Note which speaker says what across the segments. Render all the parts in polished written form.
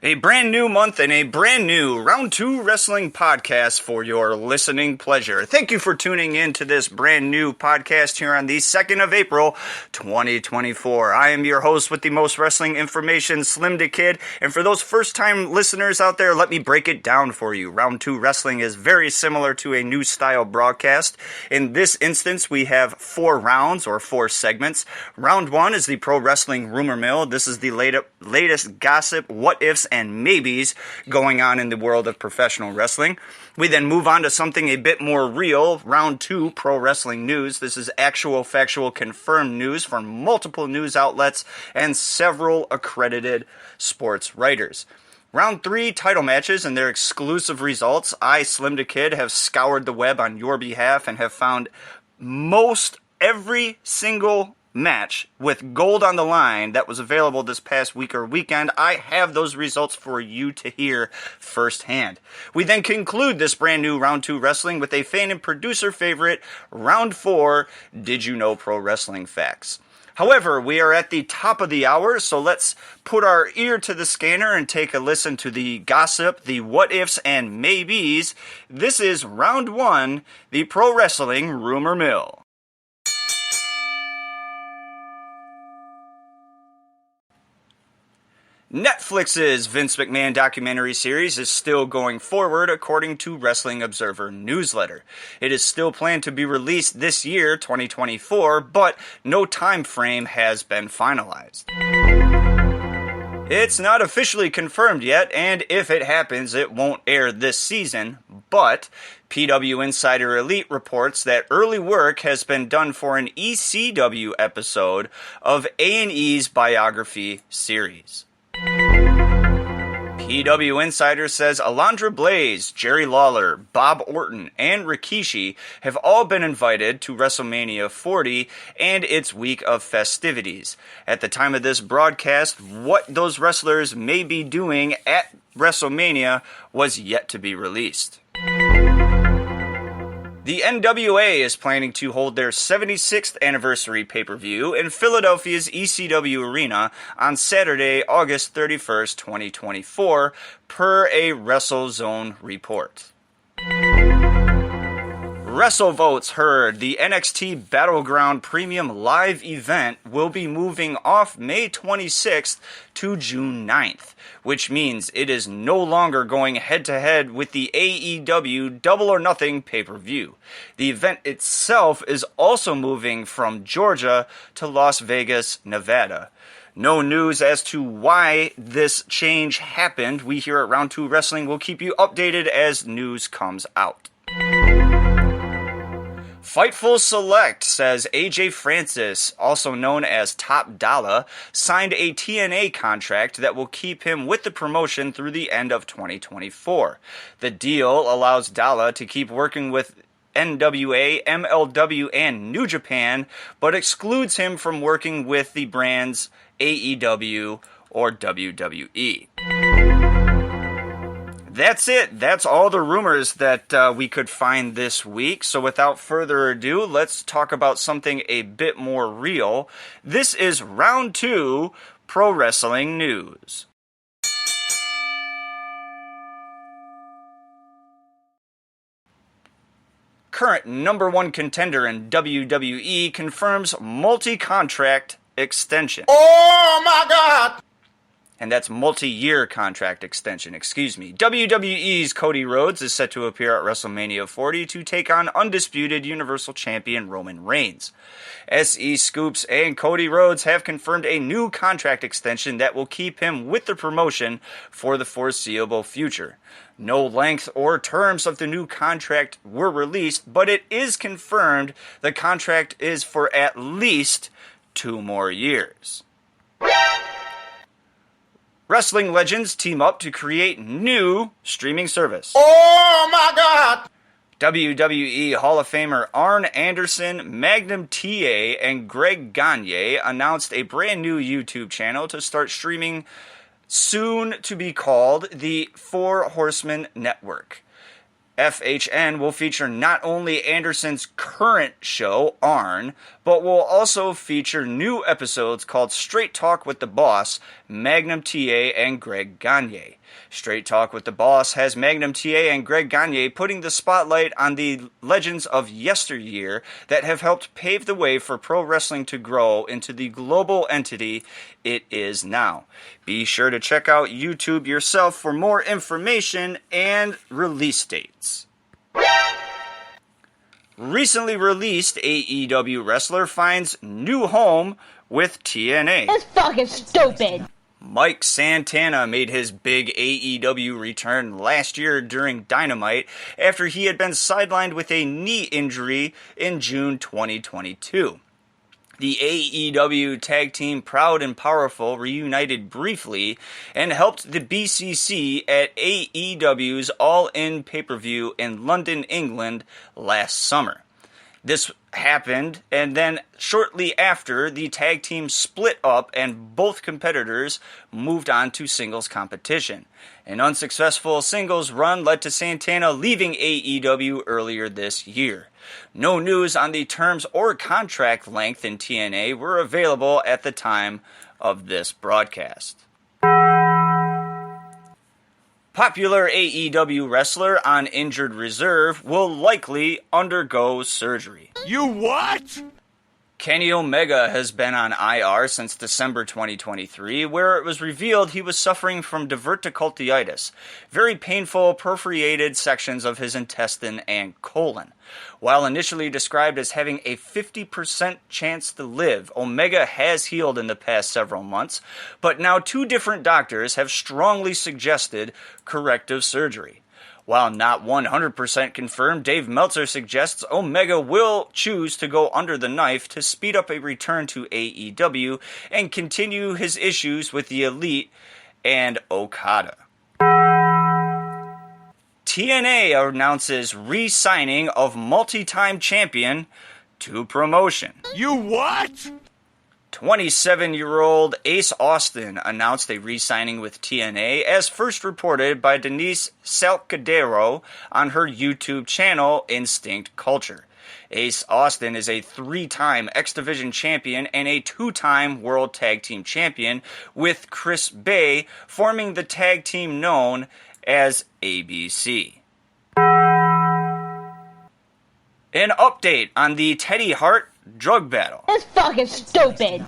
Speaker 1: A brand new month and a brand new Round 2 Wrestling podcast for your listening pleasure. Thank you for tuning in to this brand new podcast here on the 2nd of April, 2024. I am your host with the most wrestling information, SlimmDa KID, and for those first-time listeners out there, let me break it down for you. Round 2 Wrestling is very similar to a new style broadcast. In this instance, we have 4 rounds or 4 segments. Round 1 is the Pro Wrestling Rumor Mill. This is the latest gossip, what-ifs, and maybes going on in the world of professional wrestling. We then move on to something a bit more real, Round 2, Pro Wrestling News. This is actual, factual, confirmed news from multiple news outlets and several accredited sports writers. Round 3, title matches and their exclusive results. I, SlimmDa KID, have scoured the web on your behalf and have found most every single match with gold on the line that was available this past week or weekend. I have those results for you to hear firsthand. We then conclude this brand new Round 2 Wrestling with a fan and producer favorite, Round 4, Did You Know Pro Wrestling Facts. However, we are at the top of the hour, so let's put our ear to the scanner and take a listen to the gossip, the what-ifs, and maybes. This is Round 1, the Pro Wrestling Rumor Mill. Netflix's Vince McMahon documentary series is still going forward, according to Wrestling Observer newsletter. It is still planned to be released this year, 2024, but no time frame has been finalized. It's not officially confirmed yet, and if it happens, it won't air this season, but PW Insider Elite reports that early work has been done for an ECW episode of A&E's biography series. PW Insider says Alundra Blaze, Jerry Lawler, Bob Orton, and Rikishi have all been invited to WrestleMania 40 and its week of festivities. At the time of this broadcast, what those wrestlers may be doing at WrestleMania was yet to be released. The NWA is planning to hold their 76th anniversary pay-per-view in Philadelphia's ECW Arena on Saturday, August 31st, 2024, per a WrestleZone report. WrestleVotes heard the NXT Battleground Premium Live event will be moving off May 26th to June 9th, which means it is no longer going head-to-head with the AEW Double or Nothing pay-per-view. The event itself is also moving from Georgia to Las Vegas, Nevada. No news as to why this change happened. We here at Round 2 Wrestling will keep you updated as news comes out. Fightful Select says AJ Francis, also known as Top Dollar, signed a TNA contract that will keep him with the promotion through the end of 2024. The deal allows Dollar to keep working with NWA, MLW, and New Japan, but excludes him from working with the brands AEW or WWE. That's it. That's all the rumors that we could find this week. So without further ado, let's talk about something a bit more real. This is Round 2 Pro Wrestling News. Current number 1 contender in WWE confirms multi-contract extension.
Speaker 2: Oh my God!
Speaker 1: And that's multi-year contract extension, WWE's Cody Rhodes is set to appear at WrestleMania 40 to take on undisputed Universal Champion Roman Reigns. SE Scoops and Cody Rhodes have confirmed a new contract extension that will keep him with the promotion for the foreseeable future. No length or terms of the new contract were released, but it is confirmed the contract is for at least 2 more years. Wrestling legends team up to create new streaming service.
Speaker 2: Oh my God!
Speaker 1: WWE Hall of Famer Arn Anderson, Magnum TA, and Greg Gagne announced a brand new YouTube channel to start streaming, soon to be called the Four Horsemen Network. FHN will feature not only Anderson's current show, ARN, but will also feature new episodes called Straight Talk with the Boss, Magnum TA, and Greg Gagne. Straight Talk with the Boss has Magnum TA and Greg Gagne putting the spotlight on the legends of yesteryear that have helped pave the way for pro wrestling to grow into the global entity it is now. Be sure to check out YouTube yourself for more information and release dates. Recently released AEW wrestler finds new home with TNA.
Speaker 3: That's fucking stupid.
Speaker 1: Mike Santana made his big AEW return last year during Dynamite after he had been sidelined with a knee injury in June 2022. The AEW tag team Proud and Powerful reunited briefly and helped the BCC at AEW's All-In pay-per-view in London, England last summer. This happened, and then shortly after, the tag team split up and both competitors moved on to singles competition. An unsuccessful singles run led to Santana leaving AEW earlier this year. No news on the terms or contract length in TNA were available at the time of this broadcast. Popular AEW wrestler on injured reserve will likely undergo surgery.
Speaker 2: You what?
Speaker 1: Kenny Omega has been on IR since December 2023, where it was revealed he was suffering from diverticulitis, very painful perforated sections of his intestine and colon. While initially described as having a 50% chance to live, Omega has healed in the past several months, but now 2 different doctors have strongly suggested corrective surgery. While not 100% confirmed, Dave Meltzer suggests Omega will choose to go under the knife to speed up a return to AEW and continue his issues with the Elite and Okada. TNA announces re-signing of multi-time champion to promotion.
Speaker 2: You what?
Speaker 1: 27-year-old Ace Austin announced a re-signing with TNA, as first reported by Denise Salcadero on her YouTube channel, Instinct Culture. Ace Austin is a 3-time X Division champion and a 2-time World Tag Team champion, with Chris Bay forming the tag team known as ABC. An update on the Teddy Hart drug battle.
Speaker 3: That's fucking stupid.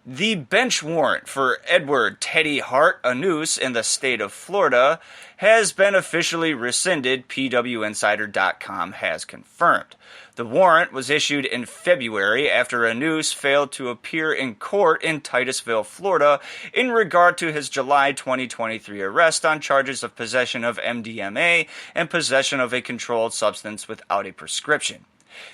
Speaker 1: The bench warrant for Edward Teddy Hart, a noose in the state of Florida, has been officially rescinded, PWInsider.com has confirmed. The warrant was issued in February after a noose failed to appear in court in Titusville, Florida, in regard to his July 2023 arrest on charges of possession of MDMA and possession of a controlled substance without a prescription.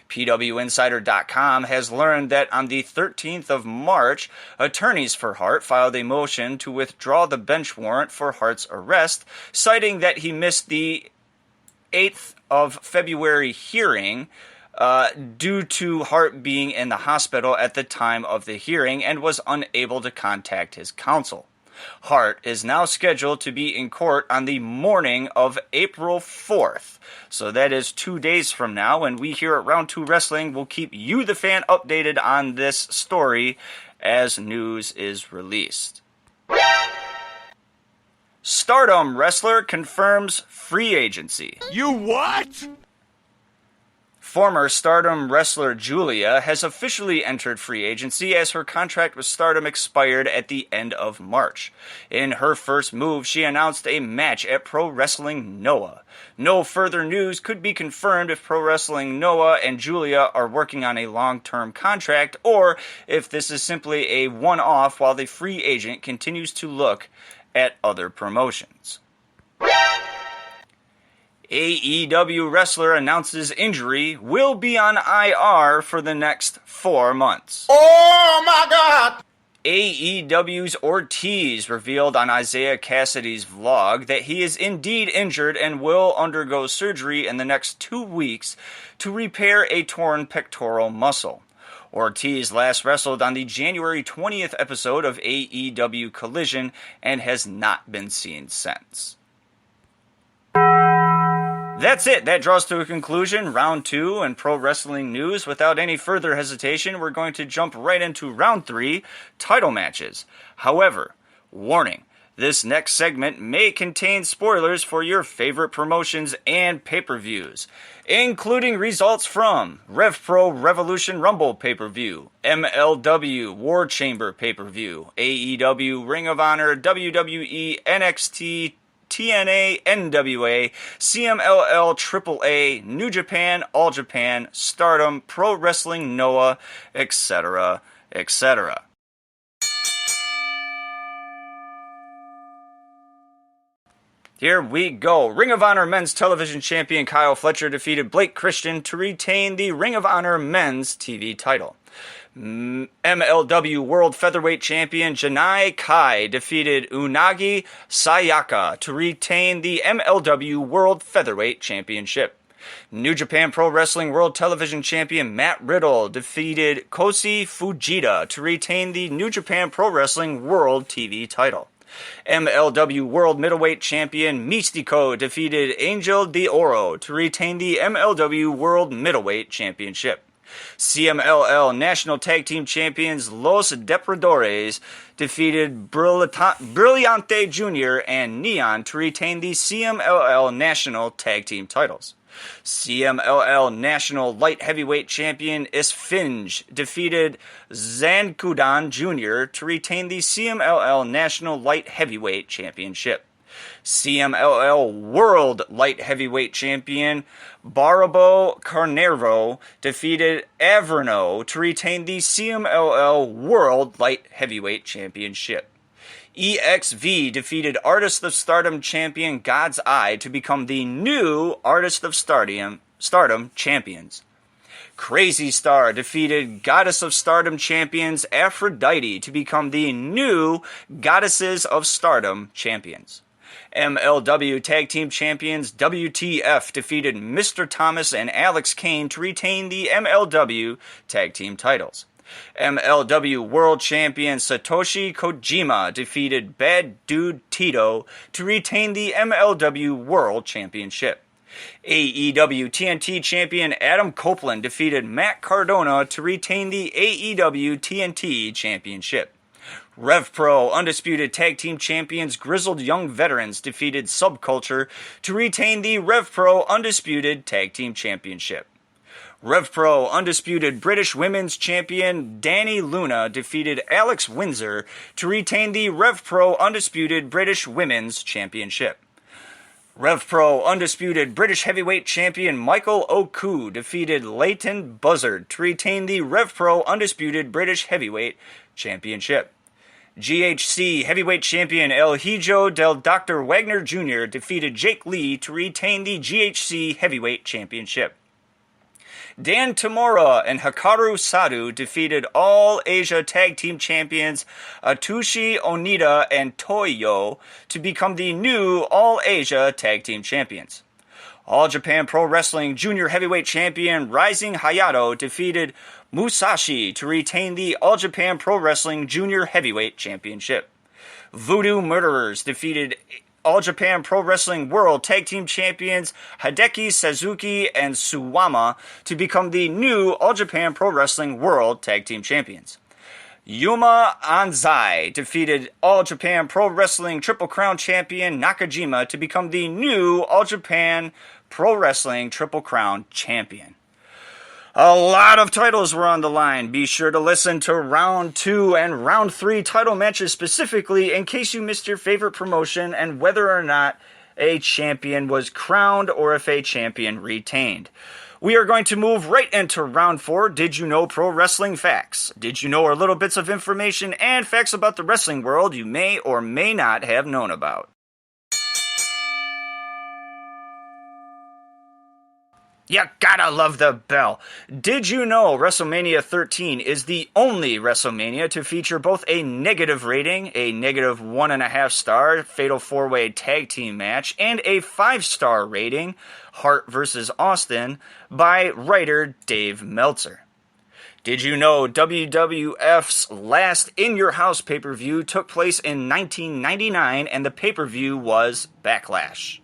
Speaker 1: PWInsider.com has learned that on the 13th of March, attorneys for Hart filed a motion to withdraw the bench warrant for Hart's arrest, citing that he missed the 8th of February hearing due to Hart being in the hospital at the time of the hearing and was unable to contact his counsel. Hart is now scheduled to be in court on the morning of April 4th. So that is 2 days from now, and we here at Round 2 Wrestling will keep you, the fan, updated on this story as news is released. STARDOM wrestler confirms free agency.
Speaker 2: You what?
Speaker 1: Former STARDOM wrestler Julia has officially entered free agency as her contract with STARDOM expired at the end of March. In her first move, she announced a match at Pro Wrestling Noah. No further news could be confirmed if Pro Wrestling Noah and Julia are working on a long-term contract, or if this is simply a one-off while the free agent continues to look at other promotions. AEW wrestler announces injury, will be on IR for the next 4 months.
Speaker 2: Oh my God!
Speaker 1: AEW's Ortiz revealed on Isaiah Cassidy's vlog that he is indeed injured and will undergo surgery in the next 2 weeks to repair a torn pectoral muscle. Ortiz last wrestled on the January 20th episode of AEW Collision and has not been seen since. That's it. That draws to a conclusion round 2 and pro wrestling news. Without any further hesitation, we're going to jump right into round 3, title matches. However, warning, this next segment may contain spoilers for your favorite promotions and pay-per-views, including results from RevPro Revolution Rumble pay-per-view, MLW War Chamber pay-per-view, AEW Ring of Honor, WWE NXT, TNA, NWA, CMLL, AAA, New Japan, All Japan, Stardom, Pro Wrestling Noah, etc., etc. Here we go. Ring of Honor Men's Television Champion Kyle Fletcher defeated Blake Christian to retain the Ring of Honor Men's TV title. MLW World Featherweight Champion Janai Kai defeated Unagi Sayaka to retain the MLW World Featherweight Championship. New Japan Pro Wrestling World Television Champion Matt Riddle defeated Kosi Fujita to retain the New Japan Pro Wrestling World TV title. MLW World Middleweight Champion Mystico defeated Angel de Oro to retain the MLW World Middleweight Championship. CMLL National Tag Team Champions Los Depredadores defeated Brillante Jr. and Neon to retain the CMLL National Tag Team titles. CMLL National Light Heavyweight Champion Isfinge defeated Zankudan Jr. to retain the CMLL National Light Heavyweight Championship. CMLL World Light Heavyweight Champion Barabo Carnero defeated Averno to retain the CMLL World Light Heavyweight Championship. EXV defeated Artist of Stardom champion God's Eye to become the new Artist of Stardom champions. Crazy Star defeated Goddess of Stardom champions Aphrodite to become the new Goddesses of Stardom champions. MLW Tag Team Champions WTF defeated Mr. Thomas and Alex Kane to retain the MLW Tag Team titles. MLW World Champion Satoshi Kojima defeated Bad Dude Tito to retain the MLW World Championship. AEW TNT Champion Adam Copeland defeated Matt Cardona to retain the AEW TNT Championship. RevPro Undisputed Tag Team Champions Grizzled Young Veterans defeated Subculture to retain the RevPro Undisputed Tag Team Championship. RevPro Undisputed British Women's Champion Danny Luna defeated Alex Windsor to retain the RevPro Undisputed British Women's Championship. RevPro Undisputed British Heavyweight Champion Michael Oku defeated Leighton Buzzard to retain the RevPro Undisputed British Heavyweight Championship. GHC Heavyweight Champion El Hijo del Dr. Wagner Jr. defeated Jake Lee to retain the GHC Heavyweight Championship. Dan Tamura and Hikaru Sadu defeated All Asia Tag Team Champions Atsushi Onita and Toyo to become the new All Asia Tag Team Champions. All Japan Pro Wrestling Junior Heavyweight Champion Rising Hayato defeated Musashi to retain the All Japan Pro Wrestling Junior Heavyweight Championship. Voodoo Murderers defeated All Japan Pro Wrestling World Tag Team Champions Hideki Suzuki and Suwama to become the new All Japan Pro Wrestling World Tag Team Champions. Yuma Anzai defeated All Japan Pro Wrestling Triple Crown Champion Nakajima to become the new All Japan Pro Wrestling Triple Crown Champion. A lot of titles were on the line. Be sure to listen to Round 2 and Round 3 title matches specifically in case you missed your favorite promotion and whether or not a champion was crowned or if a champion retained. We are going to move right into Round 4, Did You Know Pro Wrestling Facts. Did you know are little bits of information and facts about the wrestling world you may or may not have known about. You gotta love the bell. Did you know WrestleMania 13 is the only WrestleMania to feature both a negative rating, a negative 1.5 star Fatal 4-Way Tag Team match, and a 5-star rating, Hart vs. Austin, by writer Dave Meltzer? Did you know WWF's last In Your House pay-per-view took place in 1999 and the pay-per-view was Backlash?